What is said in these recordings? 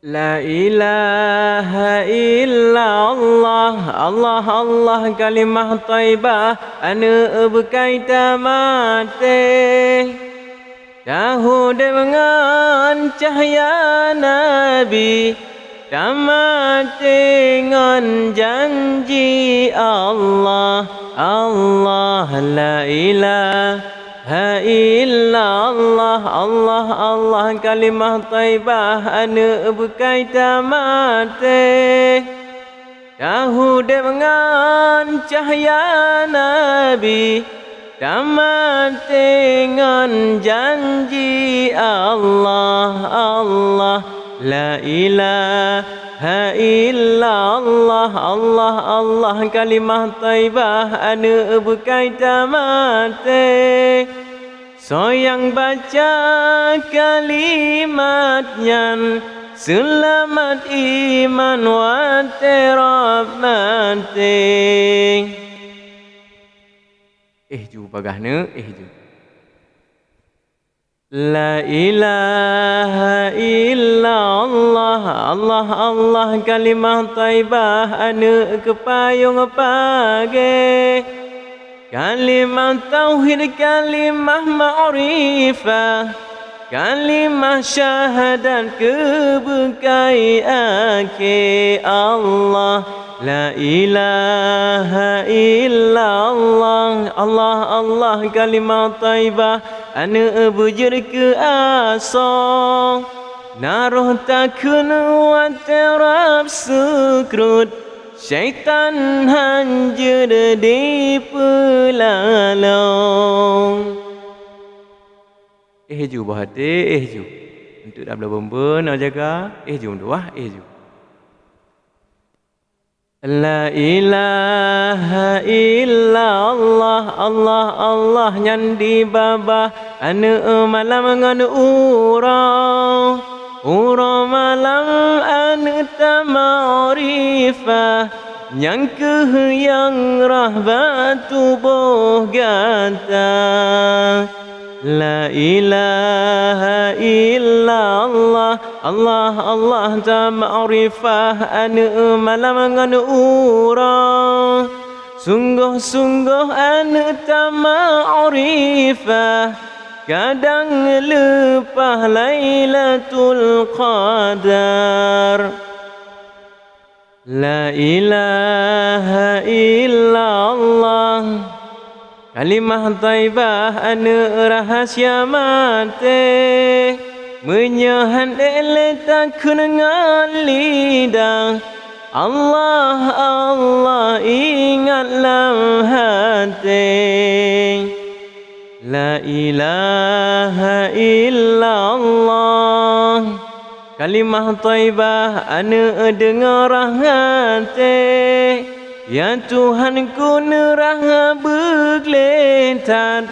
La ilaha illallah, Allah Allah kalimah thayyibah anu berkaitan mati. Dahulu dengan cahaya Nabi, tamat dengan janji Allah. Allah la ilaha illallah, Allah Allah kalimah thayyibah anu berkaitan mati. Dahulu dengan cahaya Nabi, tamat dengan janji Allah. Allah la ilaha illallah, Allah Allah kalimah thayyibah anu berkaitan mati. Soyang baca kalimatnya, selamat iman wa terahmati. Ju bagahna ju. La ilaha illallah, Allah Allah kalimah thayyibah anu kepayung page. Kalimah tauhid, kalimah ma'rifah, kalimah syahadat kebekai ake Allah. La ilaha illallah, Allah Allah kalimah thayyibah anu bujur ke asa. Naruh takun wa terap sukrut, syaitan hanjur di pelalong. Ju bahati ju. Untuk dah belah bomba nak jaga. Ju doah ju. La ilaha illallah, Allah Allah nyandi babah anu malam ngan urang. Urang malam anu tamarifah, yang yang rahmat tubuh gata. La ilaha illallah, Allah Allah ta'arifah anu malam ngan urang. Sungguh-sungguh anu ta'arifah, kadang lepah Lailatul Qadar. La ilaha illallah, kalimah thayyibah anu rahasia mati. Menyahan takun dengan lidah, Allah Allah ingatlah hati. La ilaha illallah, kalimah thayyibah anu dengar hati. Ya Tuhanku nerah bergeletar,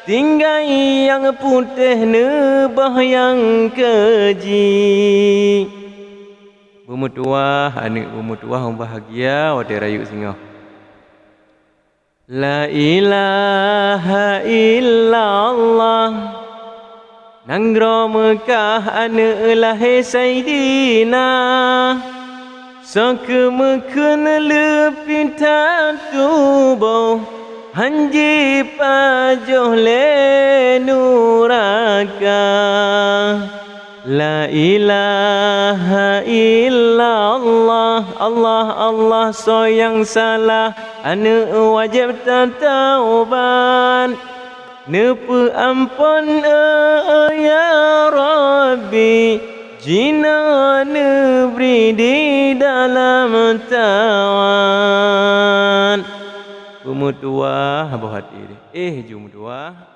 tinggal yang putih nebah yang keji. Bermutuah anak bermutuah yang bahagia wadah rayu singa. La ilaha illallah, nanggro Mekah anak lahir Sayyidina. Sakemakan lepitan tubuh, hanji pajoh le nuraka. La ilaha illallah, Allah Allah soyang salah anu wajib taubat. Nepu ampun ya Rabbi, jina neberi di dalam tawan. Pemutuah buat diri. Jumutuah.